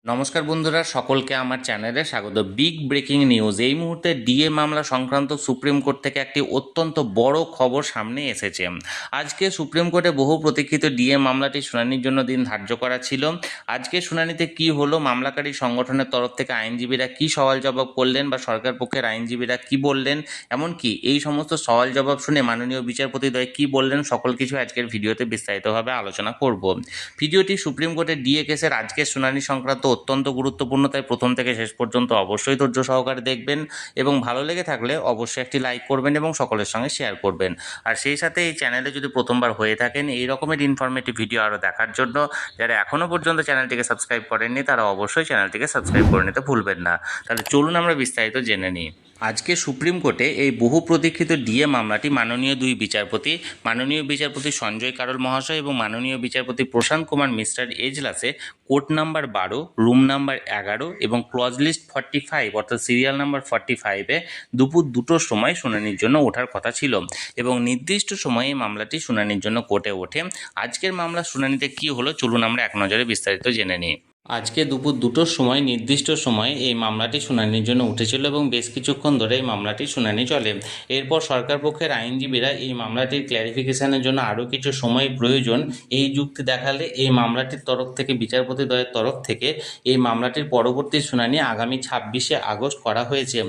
নমস্কার বন্ধুরা, সকলকে আমার চ্যানেলে স্বাগত। Big breaking news. এই মুহূর্তে ডিএ মামলা সংক্রান্ত সুপ্রিম কোর্ট থেকে একটি অত্যন্ত বড় খবর সামনে এসেছে। আজকে সুপ্রিম কোর্টে বহু প্রতীক্ষিত ডিএ মামলাটি শুনানির জন্য দিন ধার্য করা ছিল। আজকে শুনানিতে কি হলো, মামলাকারী সংগঠনের তরফ থেকে আইনজীবীরা কি সওয়াল জবাব করলেন বা সরকার পক্ষের আইনজীবীরা কি বললেন, এমনকি এই সমস্ত সওয়াল জবাব শুনে মাননীয় বিচারপতিদ্বয় কি বললেন, সকল কিছু আজকের ভিডিওতে বিস্তারিতভাবে আলোচনা করব। ভিডিওটি সুপ্রিম কোর্টের ডিএ কেসের আজকের শুনানি সংক্রান্ত অত্যন্ত গুরুত্বপূর্ণ, তাই প্রথম থেকে শেষ পর্যন্ত অবশ্যই ধৈর্য সহকারে দেখবেন এবং ভালো লেগে থাকলে অবশ্যই একটি লাইক করবেন এবং সকলের সঙ্গে শেয়ার করবেন। আর সেই সাথে এই চ্যানেলে যদি প্রথমবার হয়ে থাকেন এই রকমের ইনফরমেটিভ ভিডিও আরও দেখার জন্য যারা এখনও পর্যন্ত চ্যানেলটিকে সাবস্ক্রাইব করেননি তারা অবশ্যই চ্যানেলটিকে সাবস্ক্রাইব করে নিতে ভুলবেন না। তাহলে চলুন আমরা বিস্তারিত জেনে নিই। আজকে সুপ্রিম কোর্টে এই বহু প্রতীক্ষিত ডিএ মামলাটি মাননীয় দুই বিচারপতি, মাননীয় বিচারপতি সঞ্জয় কারোল মহাশয় এবং মাননীয় বিচারপতি প্রশান্ত কুমার মিশ্রার এজলাসে কোর্ট নাম্বার 12, রুম নাম্বার 11 এবং ক্লজ লিস্ট 45 অর্থাৎ সিরিয়াল নাম্বার 45-এ দুপুর 2টোর সময় শুনানির জন্য ওঠার কথা ছিল এবং নির্দিষ্ট সময়ে মামলাটি শুনানির জন্য কোর্টে ওঠে। আজকের মামলা শুনানিতে কি হলো চলুন আমরা এক নজরে বিস্তারিত জেনে নিই। আজকে দুপুর 2টোর সময় নির্দিষ্ট সময়ে এই মামলাটি শুনানির জন্য উঠেছিল এবং বেশ কিছুক্ষণ ধরে এই মামলাটি শুনানি চলে। এরপর সরকার পক্ষের আইনজীবীরা এই মামলাটির ক্ল্যারিফিকেশনের জন্য আরও কিছু সময় প্রয়োজন এই যুক্তি দেখালে এই মামলাটির তরফ থেকে বিচারপতিদ্বয়ের তরফ থেকে এই মামলাটির পরবর্তী শুনানি আগামী 26শে আগস্ট করা হয়েছে।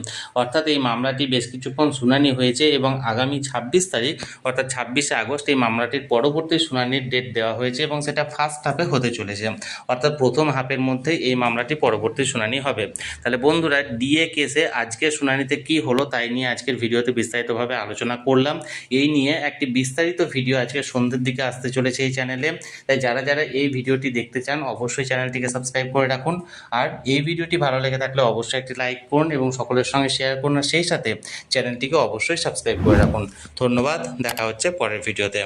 অর্থাৎ এই মামলাটি বেশ কিছুক্ষণ শুনানি হয়েছে এবং আগামী 26 তারিখ অর্থাৎ 26শে আগস্ট এই মামলাটির পরবর্তী শুনানির ডেট দেওয়া হয়েছে এবং সেটা ফার্স্ট হাফে হতে চলেছে, অর্থাৎ প্রথম হাফের মধ্যে এই মামলাটি পরবর্তী শুনানি হবে। তাহলে বন্ধুরা, ডিএ কেসে আজকের শুনানিতে কি হলো তাই নিয়ে আজকের ভিডিওতে বিস্তারিতভাবে আলোচনা করলাম। এই নিয়ে একটি বিস্তারিত ভিডিও আজকে সন্ধ্যের দিকে আসতে চলেছে এই চ্যানেলে, তাই যারা যারা এই ভিডিওটি দেখতে চান অবশ্যই চ্যানেলটিকে সাবস্ক্রাইব করে রাখুন। আর এই ভিডিওটি ভালো লেগে থাকলে অবশ্যই একটি লাইক করুন এবং সকলের সঙ্গে শেয়ার করুন, আর সেই সাথে চ্যানেলটিকে অবশ্যই সাবস্ক্রাইব করে রাখুন। ধন্যবাদ, দেখা হচ্ছে পরের ভিডিওতে।